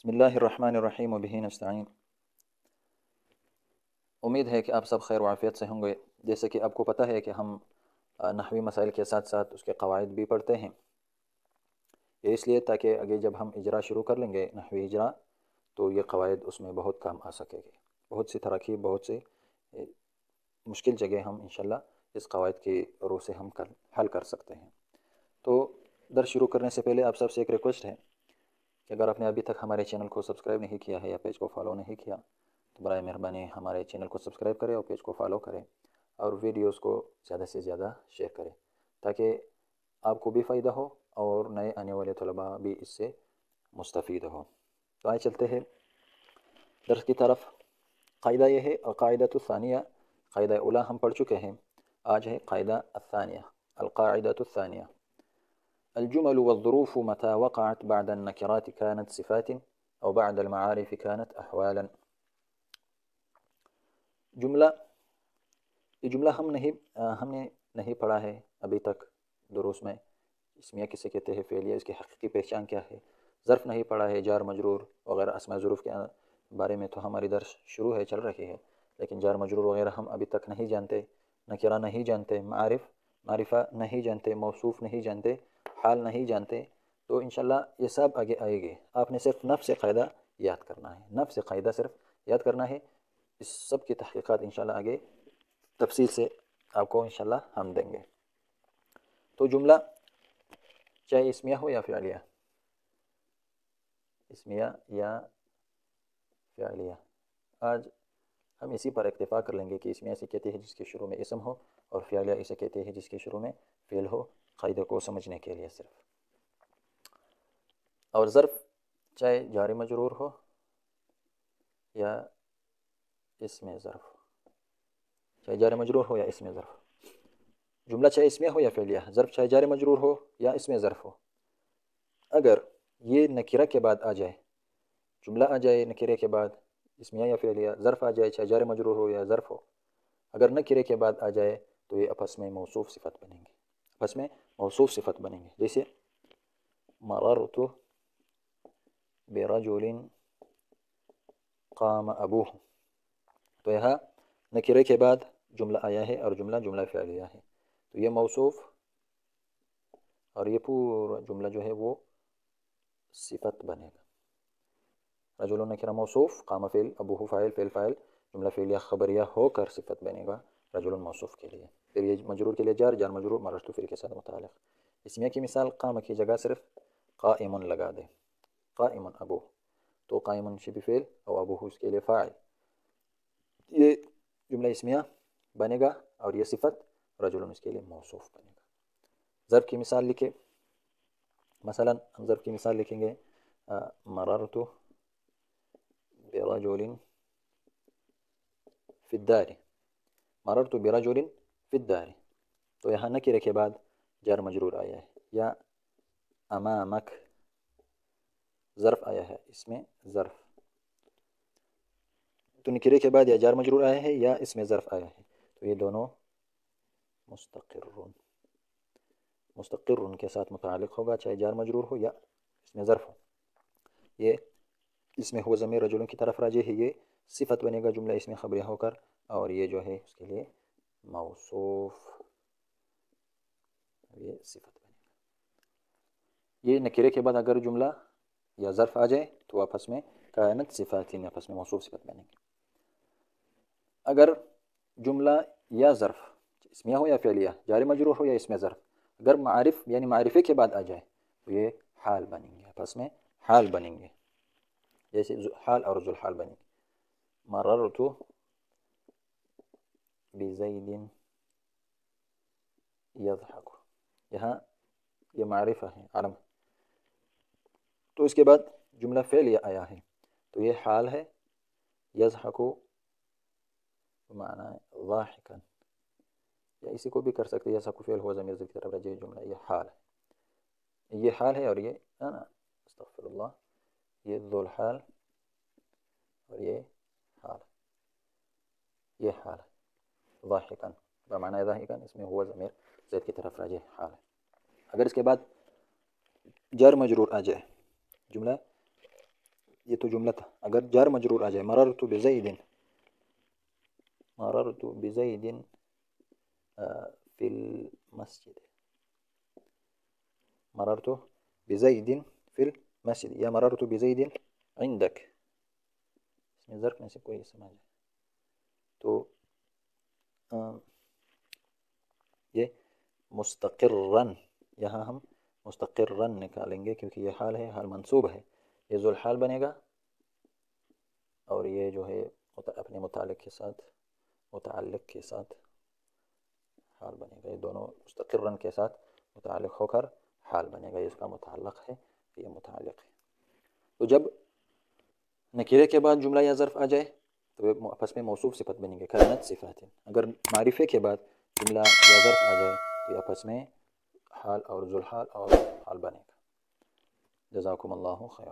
बिस्मिल्लाहिर्रहमानिर्रहीम वबिही नस्तईन। उम्मीद है कि आप सब खैर वाफ़ियत से होंगे। जैसे कि आपको पता है कि हम नहवी मसाइल के साथ साथ उसके क़वाइद भी पढ़ते हैं। ये इसलिए ताकि आगे जब हम इजरा शुरू कर लेंगे नहवी इजरा तो ये क़वाइद उसमें बहुत काम आ सकेगी। बहुत सी तरकीब, बहुत से मुश्किल जगह हम इंशाल्लाह इस क़वाइद की रूह से हम हल कर सकते हैं। तो दर्स शुरू करने से पहले आप सबसे एक रिक्वेस्ट है कि अगर आपने अभी तक हमारे चैनल को सब्सक्राइब नहीं किया है या पेज को फॉलो नहीं किया तो बराए मेहरबानी हमारे चैनल को सब्सक्राइब करें और पेज को फॉलो करें और वीडियोस को ज़्यादा से ज़्यादा शेयर करें ताकि आपको भी फ़ायदा हो और नए आने वाले तलबा भी इससे मुस्तफ़ीद हो। तो आइए चलते हैं दर्स की तरफ। क़ायदा यह है अलक़ाइदतुस्सानिया। क़ायदा उला हम पढ़ चुके हैं, आज है क़ायदा अस्सानिया। अलक़ाइदतुस्सानिया الجمل والظروف متى وقعت بعد النكرات كانت صفات أو بعد المعارف كانت أحوالا. जुमला ये जुमला हमने नहीं पढ़ा है अभी तक दुरूस में। इसमिया किसे कहते हैं, फ़ेलिया, इसकी हकीकी पहचान क्या है। ज़र्फ़ नहीं पढ़ा है, जार मजरूर वगैरह अस्मा ज़ुरूफ़ के बारे में तो हमारी दर्स शुरू है, चल रही है, लेकिन जार मजरूर वगैरह हम अभी तक नहीं जानते। नकिरा नहीं जानते, मारिफ़ा नहीं जानते, मौसूफ़ नहीं जानते, हाल नहीं जानते। तो इंशाल्लाह ये सब आगे आएगी। आपने सिर्फ नफ्स क़ायदा याद करना है, नफ्स क़ायदा सिर्फ याद करना है। इस सब की तहक़ीक़ात इंशाल्लाह आगे तफसील से आपको इंशाल्लाह हम देंगे। तो जुमला चाहे इसमिया हो या फ़िअलिया, इसमिया या फ़िअलिया, आज हम इसी पर इक्तिफ़ा कर लेंगे कि इसमिया इसे कहते हैं जिसके शुरू में इसम हो और फ़िअलिया इसे कहते हैं जिसके शुरू में फ़ेल हो, क़ायदे को समझने के लिए सिर्फ। और ज़र्फ़ चाहे जारी मजरूर हो या इसमें ज़र्फ़, चाहे जारी मजरूर हो या इसमें ज़र्फ़, जुमला चाहे इसमें हो या फ़ेलिया, ज़र्फ़ चाहे जारी मजरूर हो या इसमें ज़र्फ़ हो, अगर ये नकिरा के बाद आ जाए, जुमला आ जाए नकिरे के बाद, इसमिया या फ़ेलिया, ज़र्फ़ आ जाए चाहे जारी मजरूर हो या ज़र्फ़ हो, अगर नकिरे के बाद आ जाए तो ये आपस में मौसूफ़ सिफ़त बनेंगे, आपस में मौसूफ़ सिफ़त बनेंगे। जैसे मररतु बिरजुलिन क़ाम अबूह, तो यहाँ नकिरे के बाद जुमला आया है और जुमला फ़िअलिया है, तो ये मौसूफ़ और ये पूरा जुमला जो है वो सिफ़त बनेगा। रजुल नकिरा मौसूफ़, क़ाम फ़िल, अबूहु फ़ाइल, फ़िल फ़ाइल, जुमला फ़िअलिया ख़बरिया होकर सिफ़त बनेगा रजुल मौसूफ़ के लिए। फिर ये मजरूर के लिए जार, जार मजरूर मररतु फ़िल के साथ मुताल्लिक़। इसमें की मिसाल क़ाम की जगह सिर्फ क़ाइमुन लगा दे, क़ाइमुन अबूह, तो क़ाइमुन शिबह फ़िल और अबूहु उसके लिए फ़ाइल, ये जुमला इसमिया बनेगा और ये सिफ़त रजुलन उसके लिए मौसूफ़ बनेगा। ज़र्फ़ की मिसाल लिखे, मसलन हम ज़र्फ़ की मिसाल लिखेंगे मररतु बिरजुलिन फ़िद्दारि, मररतु बिरजुलिन फ़िद्दारि, तो यहाँ नकिरे के बाद जार मजरूर आया है, या अमामक ज़र्फ़ आया है, इसमें ज़र्फ़, तो नकिरे के बाद या जार मजरूर आया है या इसमें ज़र्फ़ आया है, तो ये दोनों मुस्तक़िर्रुन, मुस्तक़िर्रुन के साथ मुताल्लिक़ होगा, चाहे जार मजरूर हो या इसमें ज़र्फ़ हो। ये इसमें हुआ ज़मीर रजुलों की तरफ राजी है, ये सिफ़त बनेगा जुमला इसमें ख़बरिया होकर, और ये जो है उसके लिए मौसूफ़, ये सिफ़त बनेगा। ये नकिरे के बाद अगर जुमला या ज़र्फ़ आ जाए तो आपस में कायनत सिफ़ातिन, आपस में मौसूफ़ सिफ़त बनेंगे। अगर जुमला या ज़र्फ़ इसमिया हो या फ़िअलिया, जारी मजरूर हो या इसमें ज़र्फ़, अगर मारिफ़ यानी मारिफ़े के बाद आ जाए तो ये हाल बनेंगे, आपस में हाल बनेंगे, जैसे हाल और ज़ुलहाल बनेंगे। मररतु बिज़ैदिन यज़हक, यहाँ ये मारिफ़ा है, अलम, तो इसके बाद जुमला फ़ेलिया आया है तो ये हाल है। यज़हकु माना है ज़ाहिकन, या इसी को भी कर सकते हैं, यज़हकु फ़ेल हुआ ज़मीर की तरफ रजी, जुमला ये हाल है, ये हाल है, और ये अस्तग़फिरुल्लाह, ये ज़ुल हाल और ये हाल, ये हाल है ज़ाहिकन, बमाना ज़ाहिकन, इसमें हुआ ज़मीर ज़ैद की तरफ राजी हाल है। अगर इसके बाद जार मजरूर आ जाए, जुमला یہ تو جملہ تھا. اگر جار مجرور آ جائے مررت بزید، مررت بزید فی المسجد، مررت بزید فی المسجد یا مررت بزید عندك، اس میں ظرف میں سے کوئی اسم آ جائے تو یہ مستقرن، یہاں ہم مستقرن نکالیں گے کیونکہ یہ حال ہے، حال منصوب ہے، یہ ذو الحال بنے گا اور یہ جو ہے اپنے متعلق کے ساتھ حال بنے گا. یہ دونوں مستقرن کے ساتھ متعلق ہو کر حال بنے گا. یہ اس کا متعلق ہے، یہ متعلق ہے. تو جب نکرے کے بعد جملہ یا ظرف آ جائے تو یہ آپس میں موصوف صفت بنیں گے، کانت صفات. اگر معرفے کے بعد جملہ یا ظرف آ جائے تو یہ آپس میں حال اور ذو الحال اور حال بنے گا. جزاکم اللہ خیرا.